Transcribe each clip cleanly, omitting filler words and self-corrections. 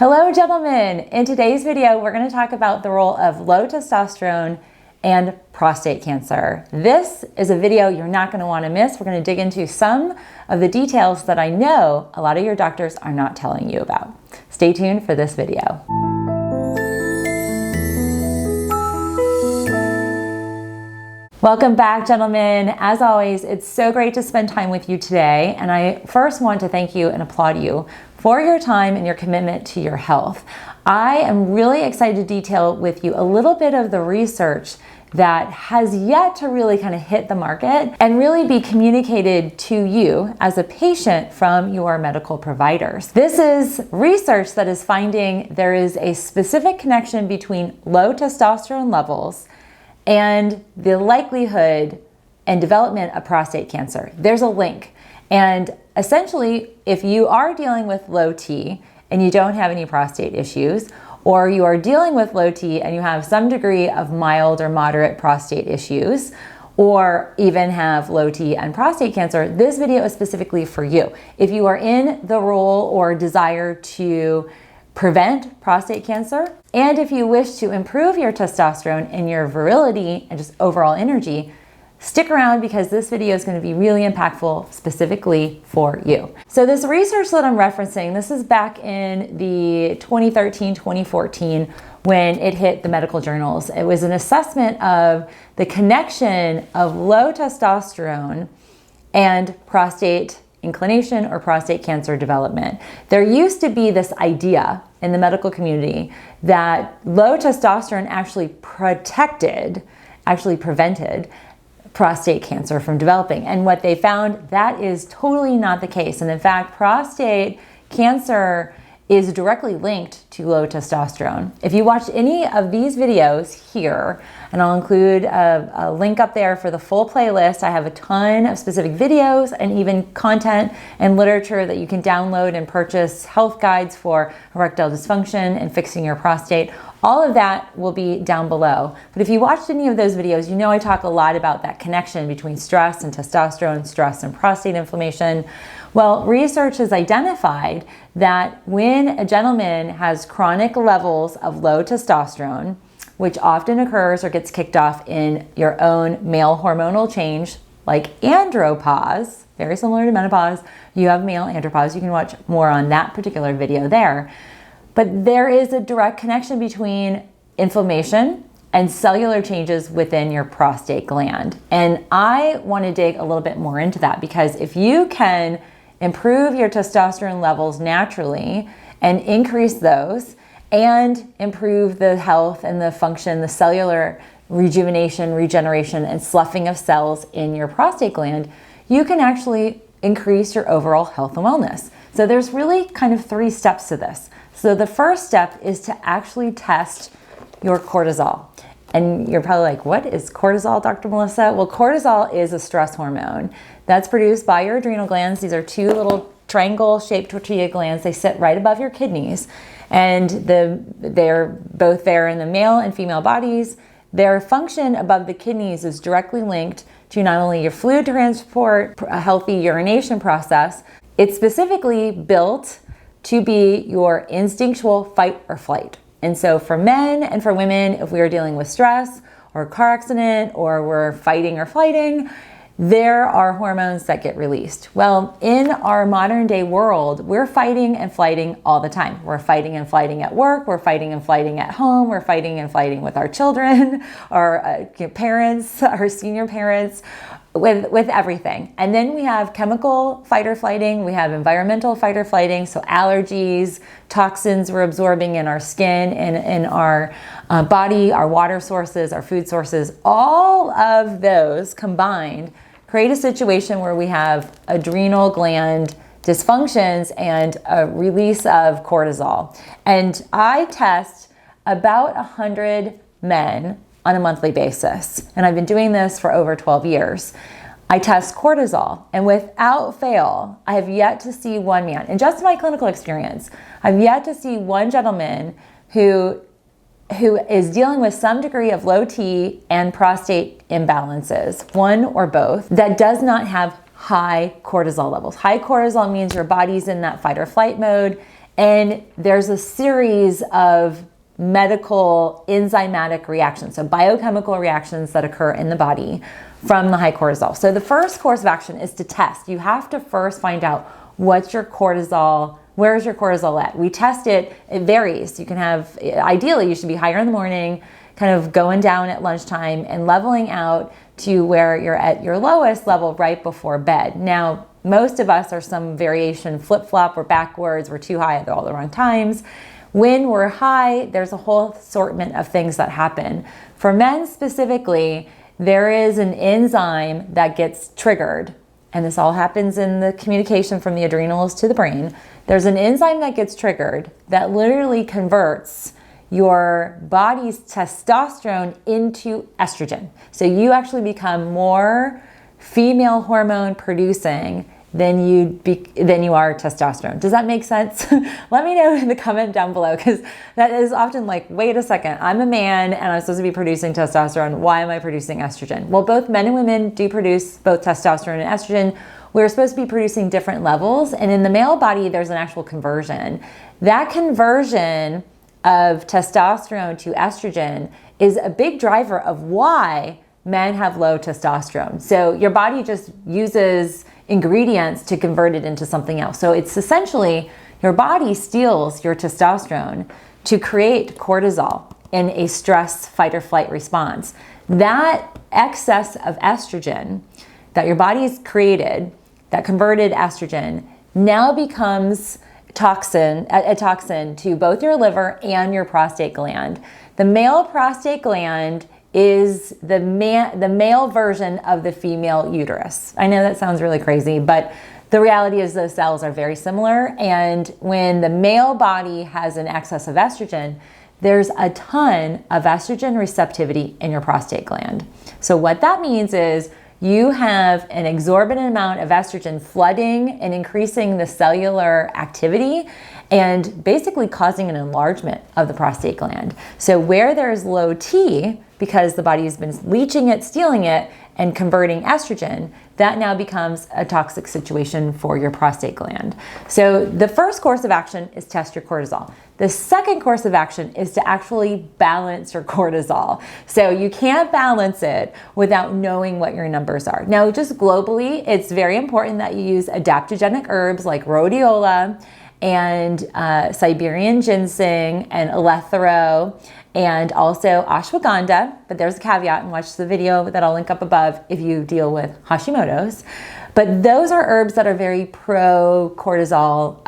Hello gentlemen! In today's video, we're going to talk about the role of low testosterone and prostate cancer. This is a video you're not going to want to miss. We're going to dig into some of the details that I know a lot of your doctors are not telling you about. Stay tuned for this video. Welcome back, gentlemen. As always, it's so great to spend time with you today. And I first want to thank you and applaud you for your time and your commitment to your health. I am really excited to detail with you a little bit of the research that has yet to really kind of hit the market and really be communicated to you as a patient from your medical providers. This is research that is finding there is a specific connection between low testosterone levels and the likelihood and development of prostate cancer. There's a link. And essentially, if you are dealing with low T and you don't have any prostate issues, or you are dealing with low T and you have some degree of mild or moderate prostate issues, or even have low T and prostate cancer, this video is specifically for you. If you are in the role or desire to prevent prostate cancer, and if you wish to improve your testosterone and your virility and just overall energy, stick around because this video is going to be really impactful specifically for you. So this research that I'm referencing, this is back in the 2013-2014 when it hit the medical journals. It was an assessment of the connection of low testosterone and prostate inclination or prostate cancer development. There used to be this idea in the medical community that low testosterone actually prevented prostate cancer from developing. And what they found, that is totally not the case. And in fact, prostate cancer is directly linked to low testosterone. If you watched any of these videos here, and I'll include a link up there for the full playlist, I have a ton of specific videos and even content and literature that you can download and purchase, health guides for erectile dysfunction and fixing your prostate. All of that will be down below. But if you watched any of those videos, you know I talk a lot about that connection between stress and testosterone, stress and prostate inflammation. Well, research has identified that when a gentleman has chronic levels of low testosterone, which often occurs or gets kicked off in your own male hormonal change, like andropause, very similar to menopause, you have male andropause. You can watch more on that particular video there. But there is a direct connection between inflammation and cellular changes within your prostate gland. And I want to dig a little bit more into that because if you can improve your testosterone levels naturally and increase those and improve the health and the function, the cellular rejuvenation, regeneration, and sloughing of cells in your prostate gland, you can actually increase your overall health and wellness. So there's really kind of 3 steps to this. So the first step is to actually test your cortisol. And you're probably like, what is cortisol, Dr. Melissa? Well, cortisol is a stress hormone that's produced by your adrenal glands. These are 2 little triangle-shaped tortilla glands. They sit right above your kidneys. And they're both there in the male and female bodies. Their function above the kidneys is directly linked to not only your fluid transport, a healthy urination process, it's specifically built to be your instinctual fight or flight. And so for men and for women, if we are dealing with stress or a car accident or we're fighting or flighting, there are hormones that get released. Well, in our modern day world, we're fighting and flighting all the time. We're fighting and flighting at work, we're fighting and flighting at home, we're fighting and flighting with our children, our parents, our senior parents, with everything. And then we have chemical fight or flighting, we have environmental fight or flighting, so allergies, toxins we're absorbing in our skin and in our body, our water sources, our food sources, all of those combined create a situation where we have adrenal gland dysfunctions and a release of cortisol. And I test about 100 men on a monthly basis. And I've been doing this for over 12 years. I test cortisol, and without fail, I have yet to see one man, in just my clinical experience, I've yet to see one gentleman who is dealing with some degree of low T and prostate imbalances, one or both, that does not have high cortisol levels. High cortisol means your body's in that fight or flight mode And there's a series of medical enzymatic reactions, so biochemical reactions that occur in the body from the high cortisol. So the first course of action is to test. You have to first find out what's your cortisol, where's your cortisol at? We test it, it varies. You can have, ideally you should be higher in the morning, kind of going down at lunchtime and leveling out to where you're at your lowest level right before bed. Now, most of us are some variation flip-flop, we're backwards, we're too high at all the wrong times. When we're high, there's a whole assortment of things that happen. For men specifically, there is an enzyme that gets triggered, and this all happens in the communication from the adrenals to the brain. There's an enzyme that gets triggered that literally converts your body's testosterone into estrogen. So you actually become more female hormone producing than you are testosterone. Does that make sense? Let me know in the comment down below, because that is often like, wait a second, I'm a man and I'm supposed to be producing testosterone. Why am I producing estrogen? Well, both men and women do produce both testosterone and estrogen. We're supposed to be producing different levels, and in the male body, there's an actual conversion. That conversion of testosterone to estrogen is a big driver of why men have low testosterone. So your body just uses ingredients to convert it into something else. So it's essentially your body steals your testosterone to create cortisol in a stress, fight or flight response. That excess of estrogen that your body's created, that converted estrogen, now becomes a toxin to both your liver and your prostate gland. The male prostate gland is the male version of the female uterus. I know that sounds really crazy, but the reality is those cells are very similar. And when the male body has an excess of estrogen, there's a ton of estrogen receptivity in your prostate gland. So what that means is you have an exorbitant amount of estrogen flooding and increasing the cellular activity and basically causing an enlargement of the prostate gland. So where there's low T, because the body has been leaching it, stealing it, and converting estrogen, that now becomes a toxic situation for your prostate gland. So the first course of action is test your cortisol. The second course of action is to actually balance your cortisol. So you can't balance it without knowing what your numbers are. Now, just globally, it's very important that you use adaptogenic herbs like rhodiola and Siberian ginseng and eleuthero, and also ashwagandha, but there's a caveat, and watch the video that I'll link up above if you deal with Hashimoto's. But those are herbs that are very pro-cortisol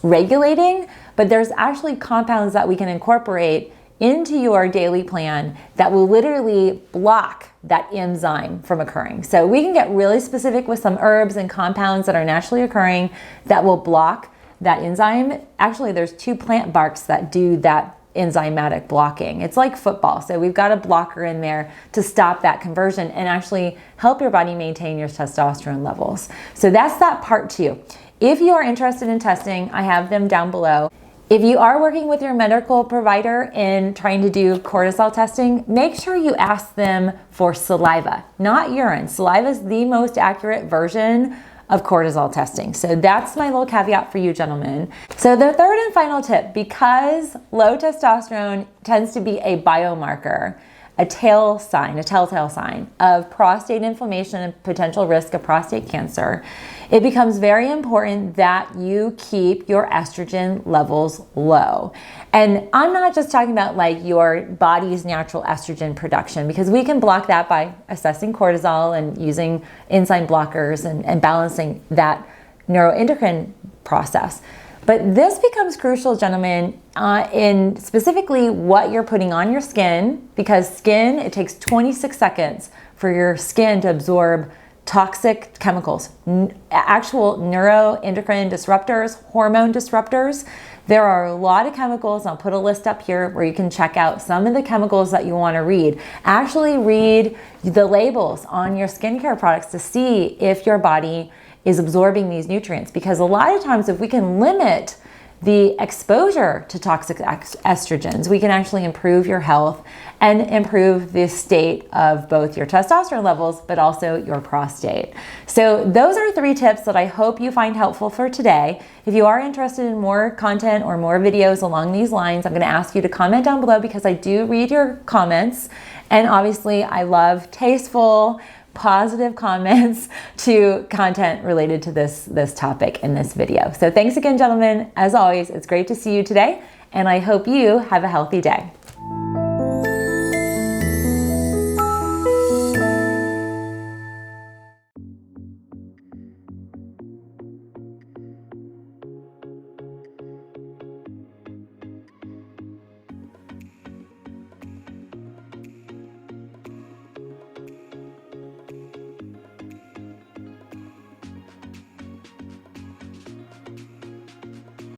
regulating, but there's actually compounds that we can incorporate into your daily plan that will literally block that enzyme from occurring. So we can get really specific with some herbs and compounds that are naturally occurring that will block that enzyme. Actually, there's 2 plant barks that do that enzymatic blocking. It's like football. So we've got a blocker in there to stop that conversion and actually help your body maintain your testosterone levels. So that's that part 2. If you are interested in testing, I have them down below. If you are working with your medical provider in trying to do cortisol testing, make sure you ask them for saliva, not urine. Saliva is the most accurate version of cortisol testing. So that's my little caveat for you gentlemen. So the third and final tip, because low testosterone tends to be a biomarker, a telltale sign of prostate inflammation and potential risk of prostate cancer, it becomes very important that you keep your estrogen levels low. And I'm not just talking about like your body's natural estrogen production, because we can block that by assessing cortisol and using enzyme blockers and balancing that neuroendocrine process. But this becomes crucial, gentlemen, in specifically what you're putting on your skin, because skin, it takes 26 seconds for your skin to absorb toxic chemicals, actual neuroendocrine disruptors, hormone disruptors. There are a lot of chemicals. I'll put a list up here where you can check out some of the chemicals that you want to read. Actually read the labels on your skincare products to see if your body is absorbing these nutrients, because a lot of times if we can limit the exposure to toxic estrogens, we can actually improve your health and improve the state of both your testosterone levels, but also your prostate. So those are 3 tips that I hope you find helpful for today. If you are interested in more content or more videos along these lines, I'm going to ask you to comment down below, because I do read your comments. And obviously I love tasteful, positive comments to content related to this topic in this video. So thanks again, gentlemen. As always, it's great to see you today, and I hope you have a healthy day.